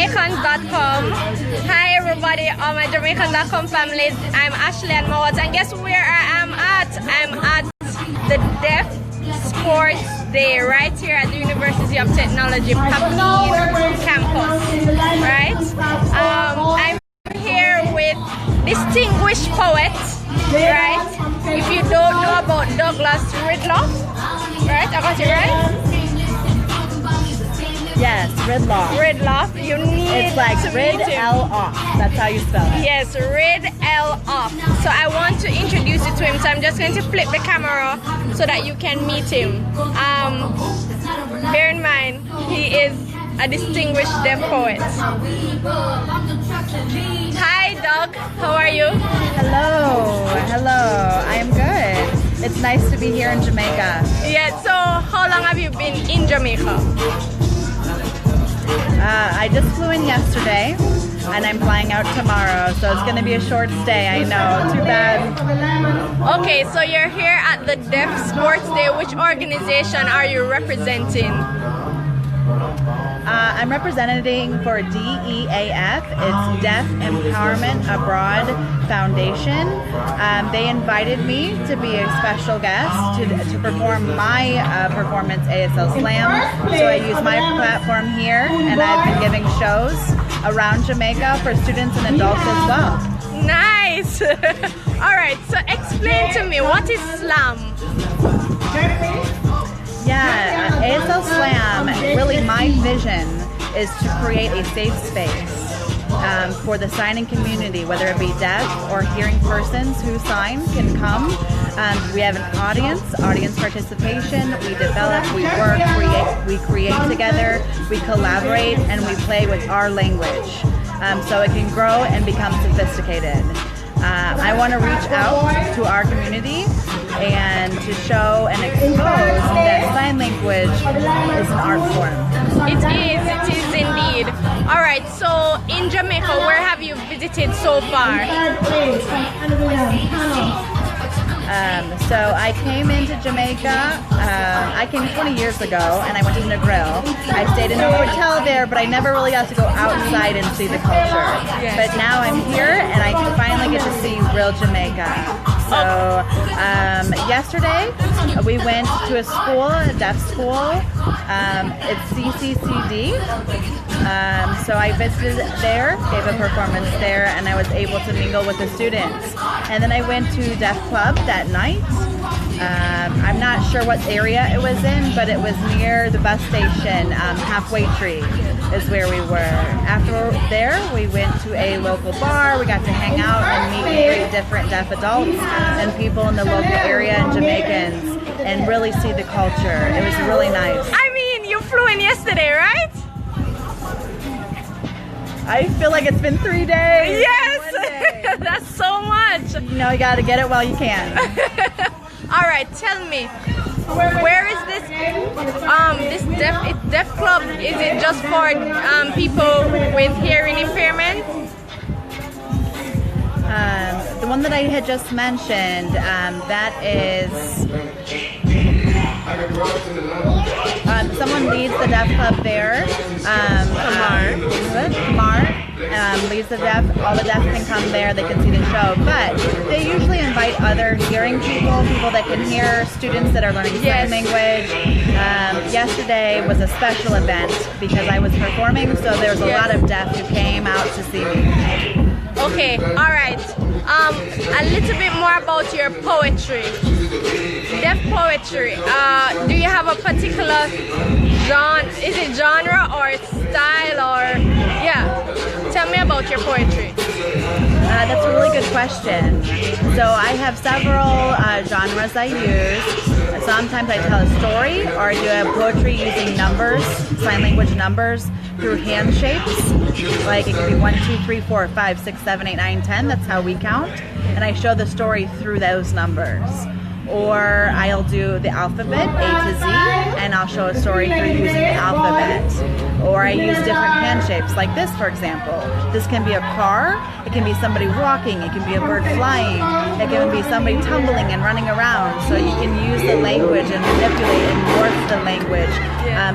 Jamaicans.com. Hi everybody, all my Jamaicans.com families. I'm Ashley and Mawat, and guess where I am at? I'm at the Deaf Sports Day right here at the University of Technology Papine campus. Right? I'm here with distinguished poets. Right? If you don't know about Douglas Ridloff, right? I got it right? Yes, Ridloff. Ridloff, you need it's like to Ridloff. That's how you spell it. Yes, Ridloff. So I want to introduce you to him. So I'm just going to flip the camera so that you can meet him. Bear in mind, he is a distinguished deaf poet. Hi, Doug. How are you? Hello. Hello. I am good. It's nice to be here in Jamaica. Yeah. So how long have you been in Jamaica? I just flew in yesterday, and I'm flying out tomorrow, so it's going to be a short stay. I know, too bad. Okay, so you're here at the Deaf Sports Day. Which organization are you representing? I'm representing for DEAF. It's Deaf Empowerment Abroad Foundation. They invited me to be a special guest to perform my performance ASL Slam. So I use my platform here, and I've been giving shows around Jamaica for students and adults as well. Nice! Alright, so explain to me, what is Slam? Yeah, ASL Slam, really my vision is to create a safe space for the signing community, whether it be deaf or hearing persons who sign can come. We have an audience participation, we develop, we work, we create together, we collaborate, and we play with our language so it can grow and become sophisticated. I want to reach out to our community and to show and expose that sign language is an art form. It is indeed. Alright, so in Jamaica, where have you visited so far? So I came into Jamaica, I came 20 years ago, and I went to Negril. I stayed in a hotel there, but I never really got to go outside and see the culture. But now I'm here, and I can finally get to see real Jamaica. So yesterday, we went to a school, a deaf school. It's CCCD. So I visited there, gave a performance there, and I was able to mingle with the students. And then I went to Deaf Club that night. I'm not sure what area it was in, but it was near the bus station. Halfway Tree is where we were. After there, we went to a local bar. We got to hang out and meet and greet different deaf adults and people in the local area and Jamaicans and really see the culture. It was really nice. I mean, you flew in yesterday, right? I feel like it's been 3 days. Yes! That's so much. You know, you got to get it while you can. Alright, tell me, where is this deaf club? Is it just for people with hearing impairment? The one that I had just mentioned, that is someone leads the deaf club there. Kamar leads the deaf. All the deaf can come there. They can see the show. But they usually invite other hearing people that can hear, students that are learning sign language. Yesterday was a special event because I was performing, so there was a lot of deaf who came out to see me. Okay, all right. A little bit more about your poetry. Deaf poetry. Do you have a particular genre? Is it genre or style or yeah? Tell me about your poetry. That's a really good question. So I have several genres I use. Sometimes I tell a story or I do a poetry using numbers, sign language numbers through hand shapes. Like it could be 1, 2, 3, 4, 5, 6, 7, 8, 9, 10. That's how we count. And I show the story through those numbers. or I'll do the alphabet, A to Z, and I'll show a story through using the alphabet. Or I use different hand shapes, like this, for example. This can be a car, it can be somebody walking, it can be a bird flying, it can be somebody tumbling and running around. So you can use the language and manipulate and morph the language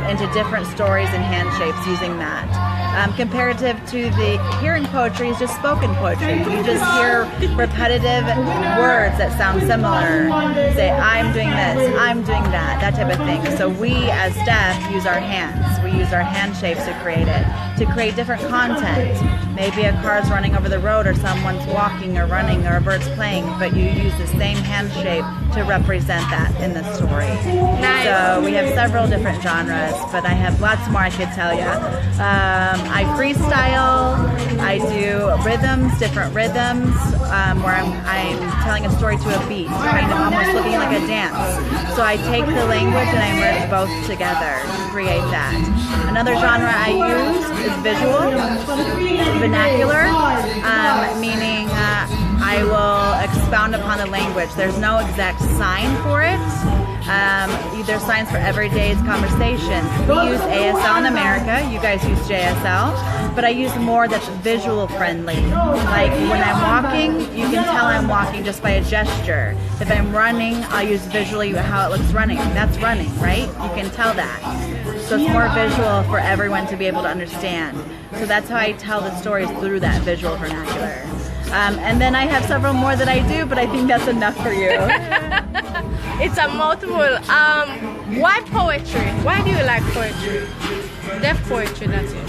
into different stories and hand shapes using that. Comparative to the hearing poetry is just spoken poetry. You just hear repetitive words that sound similar. Say, I'm doing this, I'm doing that, that type of thing. So we as deaf use our hands. We use our hand shapes to create it, to create different content. Maybe a car's running over the road or someone's walking or running or a bird's playing, but you use the same hand shape to represent that in the story. Nice. So we have several different genres, but I have lots more I could tell you. I freestyle, I do rhythms, different rhythms, where I'm telling a story to a beat, kind of almost looking like a dance. So I take the language and I merge both together to create that. Another genre I use is visual, vernacular, meaning I will expound upon the language. There's no exact sign for it. There's signs for everyday's conversation. We use ASL in America. You guys use JSL. But I use more that's visual friendly. Like when I'm walking, you can tell I'm walking just by a gesture. If I'm running, I'll use visually how it looks running. That's running, right? You can tell that. So it's more visual for everyone to be able to understand. So that's how I tell the stories, through that visual vernacular. And then I have several more that I do, but I think that's enough for you. It's a mouthful. Why poetry? Why do you like poetry? Deaf poetry, that's it.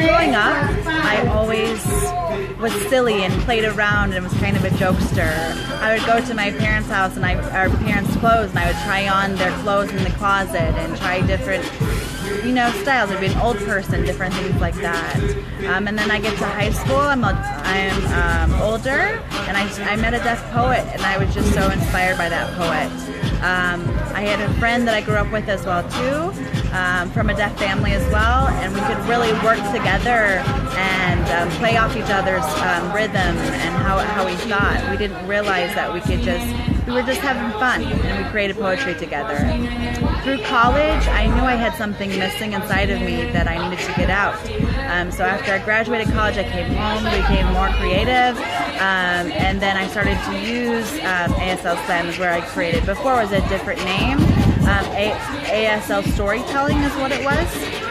Growing up, I always was silly and played around and was kind of a jokester. I would go to my parents' house and our parents' clothes, and I would try on their clothes in the closet and try different, styles. I'd be an old person, different things like that. And then I get to high school. I'm older, and I met a deaf poet, and I was just so inspired by that poet. I had a friend that I grew up with as well too, from a deaf family as well, and we could really work together and play off each other's rhythm and how we thought. We didn't realize that we were just having fun, and we created poetry together. Through college, I knew I had something missing inside of me that I needed to get out. So after I graduated college, I came home, became more creative, and then I started to use ASL STEM is where I created. Before it was a different name. ASL Storytelling is what it was.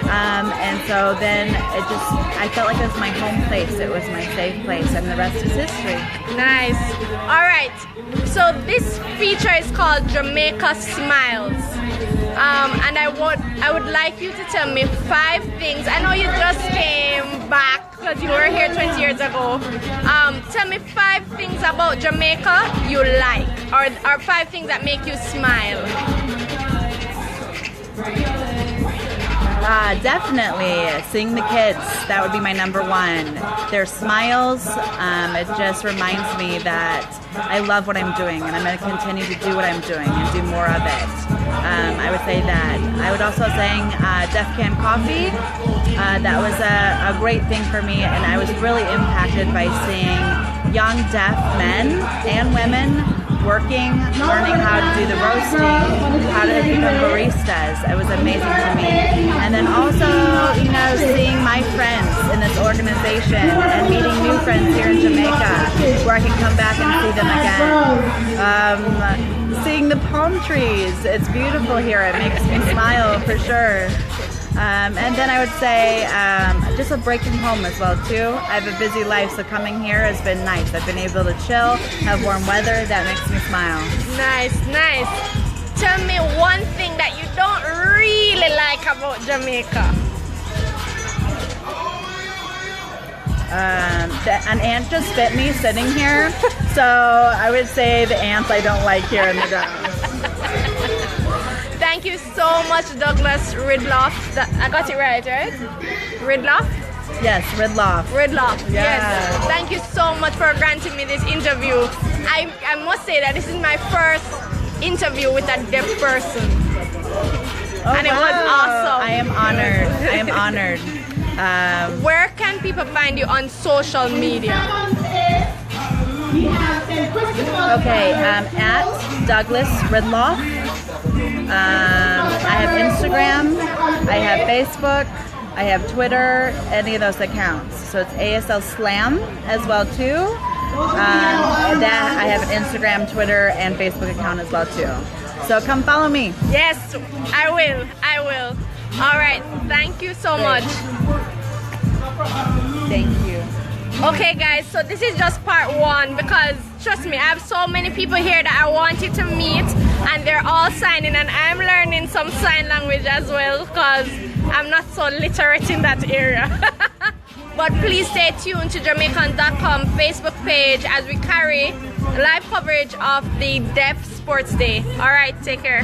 And so then I felt like it was my home place. It was my safe place, and the rest is history. Nice. All right. So this feature is called Jamaica Smiles. And I would like you to tell me 5 things. I know you just came back because you were here 20 years ago. Tell me 5 things about Jamaica you like, or 5 things that make you smile. Definitely seeing the kids. That would be my number one. Their smiles, it just reminds me that I love what I'm doing, and I'm going to continue to do what I'm doing and do more of it. I would say that. I would also sing Deaf Can Coffee. That was a great thing for me, and I was really impacted by seeing young deaf men and women working, learning how to do the roasting, how to become baristas. It was amazing to me. And then also, seeing my friends in this organization and meeting new friends here in Jamaica where I can come back and see them again. Seeing the palm trees. It's beautiful here. It makes me smile for sure. And then I would say just a break from home as well too. I have a busy life, so coming here has been nice. I've been able to chill, have warm weather. That makes me smile. Nice, nice. Tell me one thing that you don't really like about Jamaica. An ant just bit me sitting here, so I would say the ants I don't like here in the ground. Thank you so much, Douglas Ridloff. I got it right? Ridloff? Yes, Ridloff. Ridloff, Yeah. yes. Thank you so much for granting me this interview. I must say that this is my first interview with a deaf person. Oh, and it was wow. awesome. I am honored. I am honored. Where can people find you on social media? Okay, at Douglas Ridloff. I have Instagram, I have Facebook, I have Twitter, any of those accounts. So it's ASL Slam as well too. That I have an Instagram, Twitter, and Facebook account as well too. So come follow me. Yes, I will. I will. All right. Thank you so much. Thank you. Okay, guys. So this is just part one because trust me, I have so many people here that I wanted to meet, and they're all signing, and I'm learning some sign language as well because I'm not so literate in that area. But please stay tuned to Jamaican.com Facebook page as we carry live coverage of the Deaf Sports Day. All right, take care.